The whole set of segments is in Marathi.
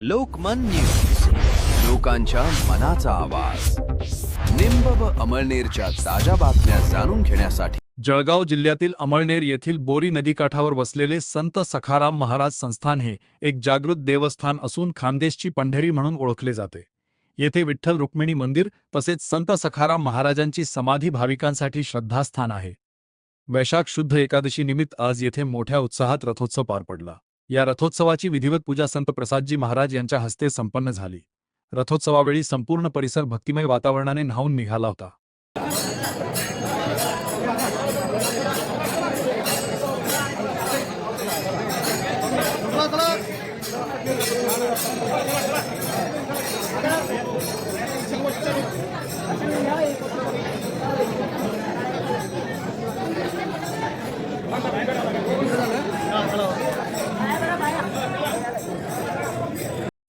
लोकमन न्यूज, लोकांच्या मनाचा आवाज. निंब व अमळनेरच्या ताज्या बातम्या जाणून घेण्यासाठी जळगाव जिल्ह्यातील अमळनेर येथील बोरी नदीकाठावर वसलेले संत सखाराम महाराज संस्थान हे एक जागृत देवस्थान असून खानदेशची पंढरी म्हणून ओळखले जाते. येथे विठ्ठल रुक्मिणी मंदिर तसेच संत सखाराम महाराजांची समाधी भाविकांसाठी श्रद्धास्थान आहे. वैशाख शुद्ध एकादशी निमित्त आज येथे मोठ्या उत्साहात रथोत्सव पार पडला. या रथोत्सवाची विधिवत पूजा संत प्रसादजी महाराज यांच्या हस्ते संपन्न झाली. रथोत्सवावेळी संपूर्ण परिसर भक्तिमय वातावरणाने न्हाऊन निघाला होता.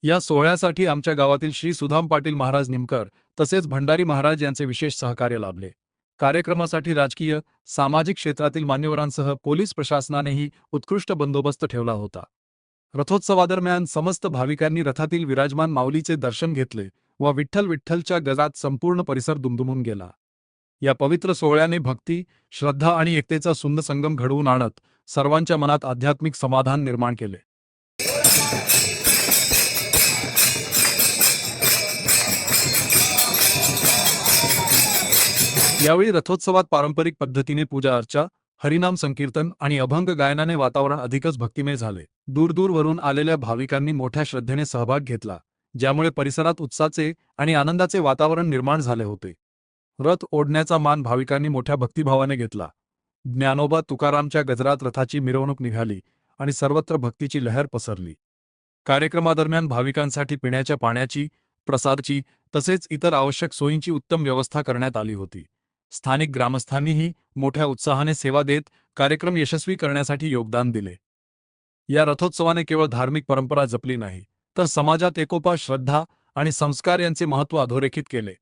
या सोहळ्यासाठी आमच्या गावातील श्री सुधाम पाटील महाराज निमकर तसेच भंडारी महाराज यांचे विशेष सहकार्य लाभले. कार्यक्रमासाठी राजकीय, सामाजिक क्षेत्रातील मान्यवरांसह पोलीस प्रशासनानेही उत्कृष्ट बंदोबस्त ठेवला होता. रथोत्सवादरम्यान समस्त भाविकांनी रथातील विराजमान माऊलीचे दर्शन घेतले व विठ्ठल विठ्ठलच्या गजात संपूर्ण परिसर दुमदुमून गेला. या पवित्र सोहळ्याने भक्ती, श्रद्धा आणि एकतेचा सुंदर संगम घडवून आणत सर्वांच्या मनात आध्यात्मिक समाधान निर्माण केले. यावेळी रथोत्सवात पारंपरिक पद्धतीने पूजा अर्चा, हरिनाम संकीर्तन आणि अभंग गायनाने वातावरण अधिकच भक्तिमय झाले. दूरदूरवरून आलेल्या भाविकांनी मोठ्या श्रद्धेने सहभाग घेतला, ज्यामुळे परिसरात उत्साहाचे आणि आनंदाचे वातावरण निर्माण झाले होते. रथ ओढण्याचा मान भाविकांनी मोठ्या भक्तिभावाने घेतला. ज्ञानोबा तुकारामच्या गजरात रथाची मिरवणूक निघाली आणि सर्वत्र भक्तीची लहर पसरली. कार्यक्रमादरम्यान भाविकांसाठी पिण्याच्या पाण्याची, प्रसादाची तसेच इतर आवश्यक सोयींची उत्तम व्यवस्था करण्यात आली होती. स्थानिक ग्रामस्थांनीही मोठ्या उत्साहाने सेवा देत कार्यक्रम यशस्वी करण्यासाठी योगदान दिले. या रथोत्सवाने केवळ धार्मिक परंपरा जपली नाही, तर समाजात एकोपा, श्रद्धा आणि संस्कार यांचे महत्त्व अधोरेखित केले.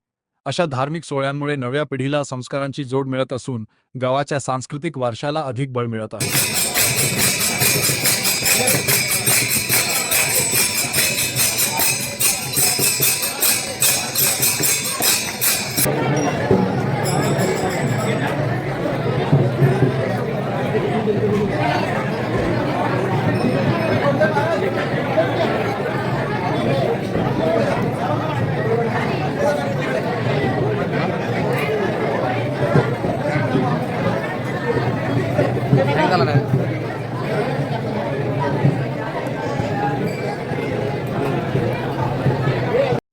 अशा धार्मिक सोहळ्यांमुळे नव्या पिढीला संस्कारांची जोड मिळत असून गावाच्या सांस्कृतिक वारशाला अधिक बळ मिळत आहे.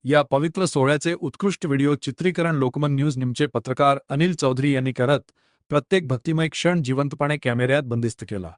या पवित्र सोहळ्याचे उत्कृष्ट व्हिडिओ चित्रीकरण लोकमन न्यूज निमचे पत्रकार अनिल चौधरी यांनी करत प्रत्येक भक्तिमय क्षण जिवंतपणे कॅमेऱ्यात बंदिस्त केला.